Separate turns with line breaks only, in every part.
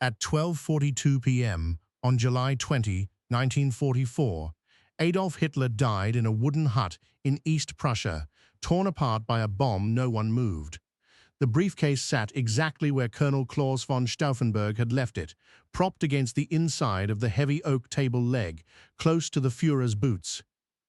At 12:42 p.m. on July 20, 1944, Adolf Hitler died in a wooden hut in East Prussia, torn apart by a bomb no one moved. The briefcase sat exactly where Colonel Claus von Stauffenberg had left it, propped against the inside of the heavy oak table leg, close to the Fuhrer's boots.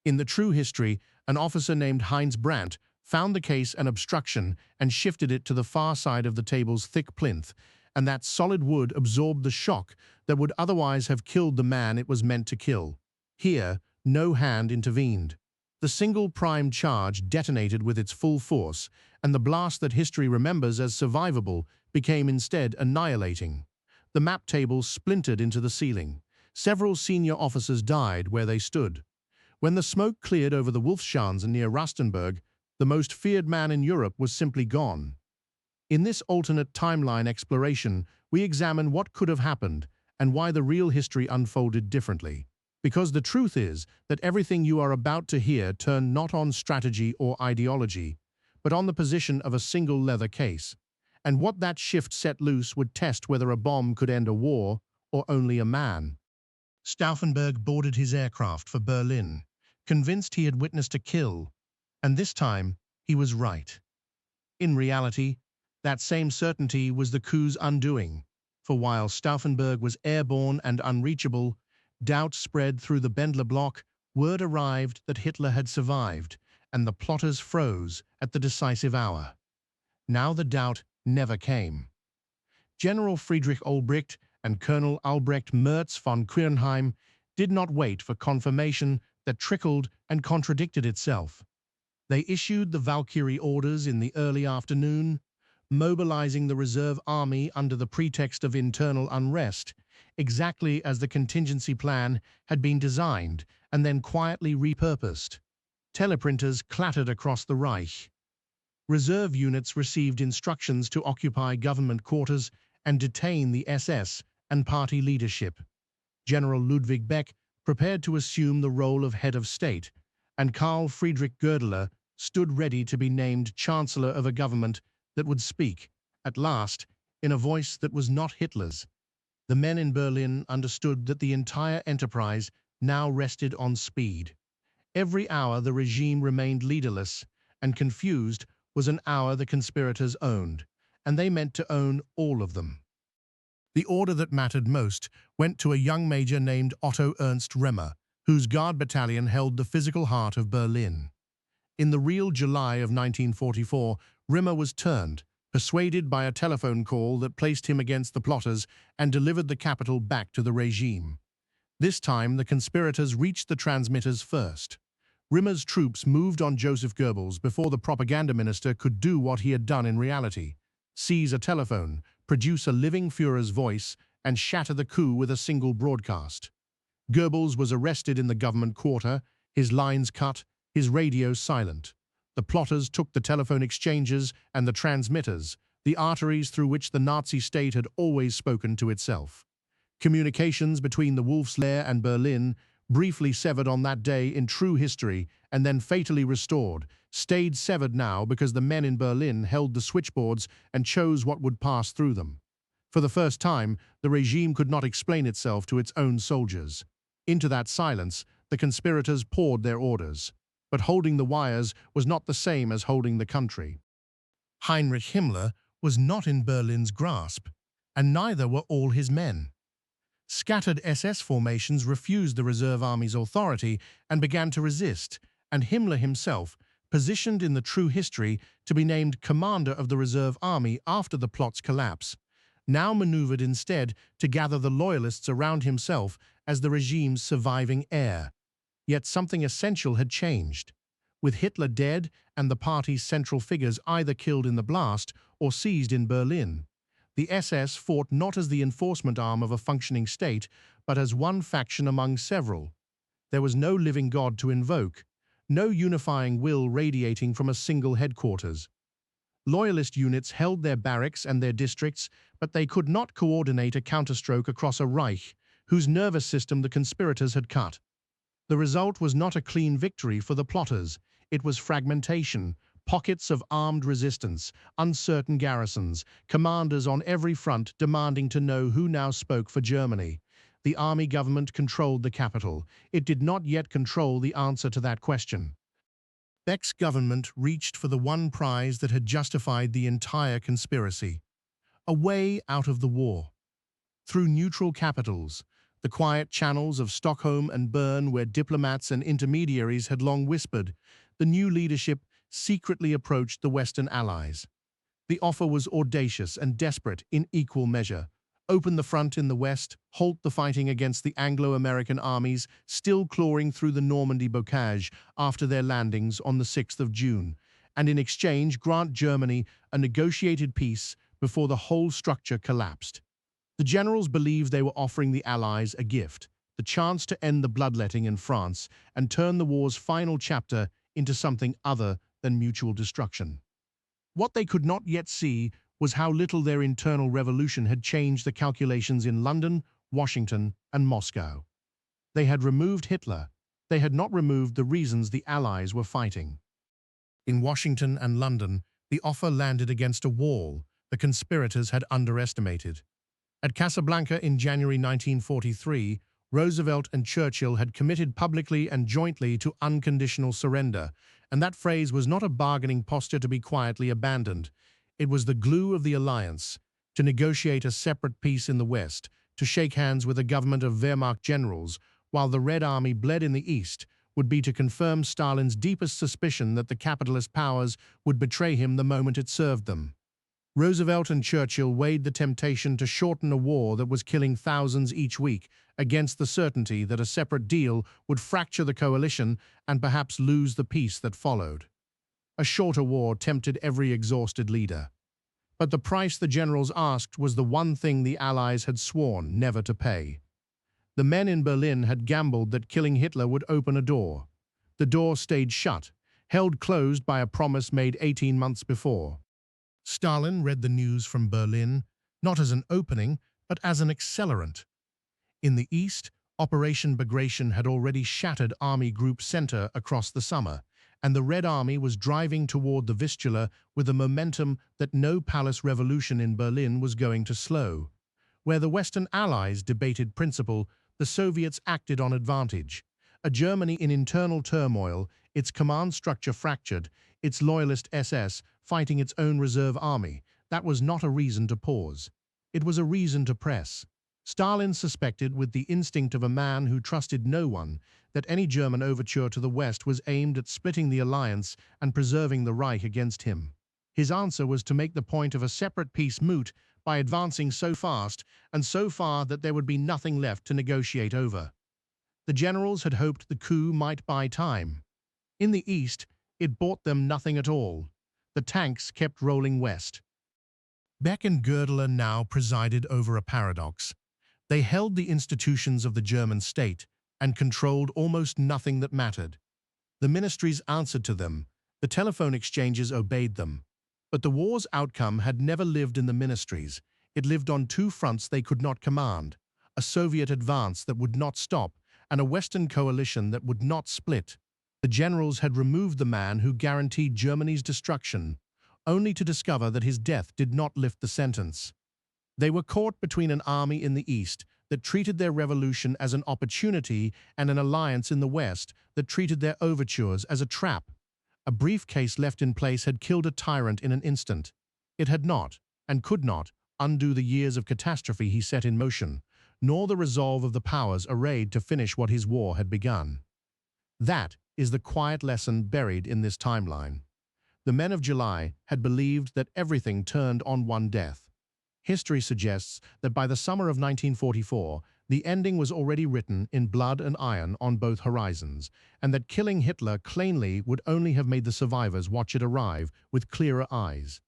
In the true history, an officer named Heinz Brandt found the case an obstruction and shifted it to the far side of the table's thick plinth, and that solid wood absorbed the shock that would otherwise have killed the man it was meant to kill. Here, no hand intervened. The single prime charge detonated with its full force, and the blast that history remembers as survivable became instead annihilating. The map table splintered into the ceiling. Several senior officers died where they stood. When the smoke cleared over the Wolfschanze near Rastenburg, the most feared man in Europe was simply gone. In this alternate timeline exploration, we examine what could have happened and why the real history unfolded differently. Because the truth is that everything you are about to hear turned not on strategy or ideology, but on the position of a single leather case. And what that shift set loose would test whether a bomb could end a war or only a man. Stauffenberg boarded his aircraft for Berlin, convinced he had witnessed a kill, and this time he was right. In reality, that same certainty was the coup's undoing, for while Stauffenberg was airborne and unreachable, doubt spread through the Bendler bloc, word arrived that Hitler had survived, and the plotters froze at the decisive hour. Now the doubt never came. General Friedrich Olbricht and Colonel Albrecht Merz von Quirnheim did not wait for confirmation that trickled and contradicted itself. They issued the Valkyrie orders in the early afternoon, mobilizing the reserve army under the pretext of internal unrest, exactly as the contingency plan had been designed and then quietly repurposed. Teleprinters clattered across the Reich. Reserve units received instructions to occupy government quarters and detain the SS and party leadership. General Ludwig Beck prepared to assume the role of head of state, and Karl Friedrich Goerdeler stood ready to be named chancellor of a government that would speak, at last, in a voice that was not Hitler's. The men in Berlin understood that the entire enterprise now rested on speed. Every hour the regime remained leaderless and confused was an hour the conspirators owned, and they meant to own all of them. The order that mattered most went to a young major named Otto Ernst Remmer, whose Guard battalion held the physical heart of Berlin. In the real July of 1944, Rimmer was turned, persuaded by a telephone call that placed him against the plotters and delivered the capital back to the regime. This time, the conspirators reached the transmitters first. Rimmer's troops moved on Joseph Goebbels before the propaganda minister could do what he had done in reality: seize a telephone, produce a living Führer's voice, and shatter the coup with a single broadcast. Goebbels was arrested in the government quarter, his lines cut, his radio silent. The plotters took the telephone exchanges and the transmitters, the arteries through which the Nazi state had always spoken to itself. Communications between the Wolf's Lair and Berlin, briefly severed on that day in true history and then fatally restored, stayed severed now because the men in Berlin held the switchboards and chose what would pass through them. For the first time, the regime could not explain itself to its own soldiers. Into that silence, the conspirators poured their orders. But holding the wires was not the same as holding the country. Heinrich Himmler was not in Berlin's grasp, and neither were all his men. Scattered SS formations refused the reserve army's authority and began to resist, and Himmler himself, positioned in the true history to be named commander of the reserve army after the plot's collapse, now maneuvered instead to gather the loyalists around himself as the regime's surviving heir. Yet something essential had changed. With Hitler dead and the party's central figures either killed in the blast or seized in Berlin, the SS fought not as the enforcement arm of a functioning state, but as one faction among several. There was no living God to invoke, no unifying will radiating from a single headquarters. Loyalist units held their barracks and their districts, but they could not coordinate a counterstroke across a Reich whose nervous system the conspirators had cut. The result was not a clean victory for the plotters. It was fragmentation, pockets of armed resistance, uncertain garrisons, commanders on every front demanding to know who now spoke for Germany. The army government controlled the capital. It did not yet control the answer to that question. Beck's government reached for the one prize that had justified the entire conspiracy: a way out of the war. Through neutral capitals, the quiet channels of Stockholm and Bern where diplomats and intermediaries had long whispered, the new leadership secretly approached the Western Allies. The offer was audacious and desperate in equal measure. Open the front in the West, halt the fighting against the Anglo-American armies still clawing through the Normandy bocage after their landings on the 6th of June, and in exchange grant Germany a negotiated peace before the whole structure collapsed. The generals believed they were offering the Allies a gift, the chance to end the bloodletting in France and turn the war's final chapter into something other than mutual destruction. What they could not yet see was how little their internal revolution had changed the calculations in London, Washington, and Moscow. They had removed Hitler. They had not removed the reasons the Allies were fighting. In Washington and London, the offer landed against a wall the conspirators had underestimated. At Casablanca in January 1943, Roosevelt and Churchill had committed publicly and jointly to unconditional surrender, and that phrase was not a bargaining posture to be quietly abandoned. It was the glue of the alliance, to negotiate a separate peace in the West, to shake hands with a government of Wehrmacht generals, while the Red Army bled in the East, would be to confirm Stalin's deepest suspicion that the capitalist powers would betray him the moment it served them. Roosevelt and Churchill weighed the temptation to shorten a war that was killing thousands each week against the certainty that a separate deal would fracture the coalition and perhaps lose the peace that followed. A shorter war tempted every exhausted leader. But the price the generals asked was the one thing the Allies had sworn never to pay. The men in Berlin had gambled that killing Hitler would open a door. The door stayed shut, held closed by a promise made 18 months before. Stalin read the news from Berlin not as an opening, but as an accelerant. In the East, Operation Bagration had already shattered Army Group Center across the summer, and the Red Army was driving toward the Vistula with a momentum that no palace revolution in Berlin was going to slow. Where the Western Allies debated principle, the Soviets acted on advantage. A Germany in internal turmoil, its command structure fractured, its loyalist SS fighting its own reserve army, that was not a reason to pause. It was a reason to press. Stalin suspected, with the instinct of a man who trusted no one, that any German overture to the West was aimed at splitting the alliance and preserving the Reich against him. His answer was to make the point of a separate peace moot by advancing so fast and so far that there would be nothing left to negotiate over. The generals had hoped the coup might buy time. In the East, it bought them nothing at all. The tanks kept rolling west. Beck and Goebbels now presided over a paradox. They held the institutions of the German state and controlled almost nothing that mattered. The ministries answered to them, the telephone exchanges obeyed them. But the war's outcome had never lived in the ministries. It lived on two fronts they could not command: a Soviet advance that would not stop, and a Western coalition that would not split. The generals had removed the man who guaranteed Germany's destruction, only to discover that his death did not lift the sentence. They were caught between an army in the East that treated their revolution as an opportunity and an alliance in the West that treated their overtures as a trap. A briefcase left in place had killed a tyrant in an instant. It had not, and could not, undo the years of catastrophe he set in motion, nor the resolve of the powers arrayed to finish what his war had begun. That is the quiet lesson buried in this timeline. The men of July had believed that everything turned on one death. History suggests that by the summer of 1944, the ending was already written in blood and iron on both horizons, and that killing Hitler cleanly would only have made the survivors watch it arrive with clearer eyes.